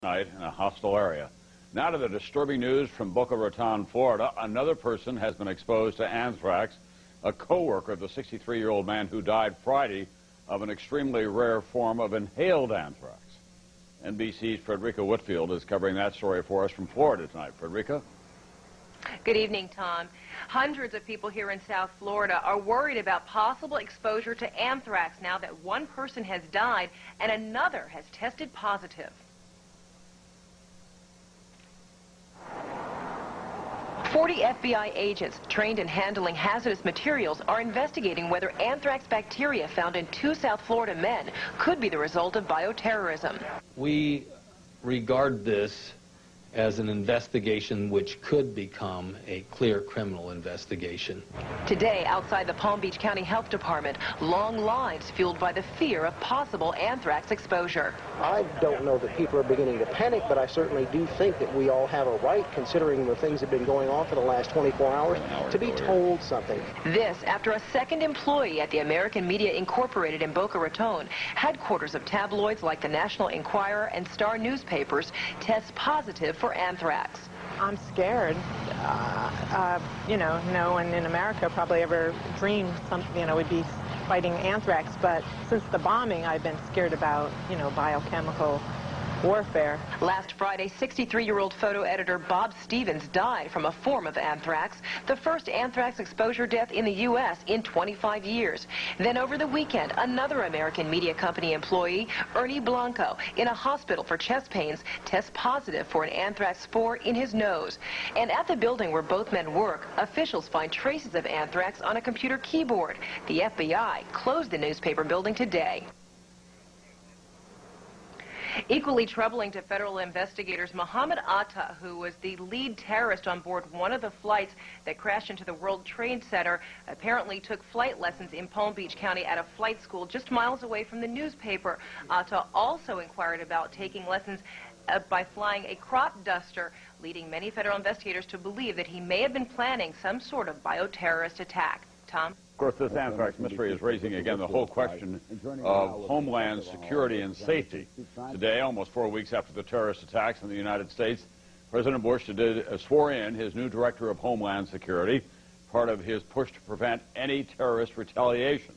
Night in a hostile area. Now to the disturbing news from Boca Raton, Florida. Another person has been exposed to anthrax, a co-worker of the 63-year-old man who died Friday of an extremely rare form of inhaled anthrax. NBC's Frederica Whitfield is covering that story for us from Florida tonight. Frederica? Good evening, Tom. Hundreds of people here in South Florida are worried about possible exposure to anthrax now that one person has died and another has tested positive. 40 FBI agents trained in handling hazardous materials are investigating whether anthrax bacteria found in 2 South Florida men could be the result of bioterrorism. We regard this as an investigation which could become a clear criminal investigation. Today, outside the Palm Beach County Health Department, long lines fueled by the fear of possible anthrax exposure. I don't know that people are beginning to panic, but I certainly do think that we all have a right, considering the things that have been going on for the last 24 hours, to be told something. This after a second employee at the American Media Incorporated in Boca Raton, headquarters of tabloids like the National Enquirer and Star newspapers, tests positive for anthrax. I'm scared. No one in America probably ever dreamed we'd be fighting anthrax, but since the bombing, I've been scared about, biochemical warfare. Last Friday, 63-year-old photo editor Bob Stevens died from a form of anthrax, the first anthrax exposure death in the U.S. in 25 years. Then over the weekend, another American media company employee, Ernie Blanco, in a hospital for chest pains, tests positive for an anthrax spore in his nose. And at the building where both men work, officials find traces of anthrax on a computer keyboard. The FBI closed the newspaper building today. Equally troubling to federal investigators, Mohammed Atta, who was the lead terrorist on board one of the flights that crashed into the World Trade Center, apparently took flight lessons in Palm Beach County at a flight school just miles away from the newspaper. Atta also inquired about taking lessons by flying a crop duster, leading many federal investigators to believe that he may have been planning some sort of bioterrorist attack. Tom? Of course, this anthrax mystery is raising again the whole question of homeland security and safety. Today, almost 4 weeks after the terrorist attacks in the United States, President Bush swore in his new director of Homeland Security, part of his push to prevent any terrorist retaliation.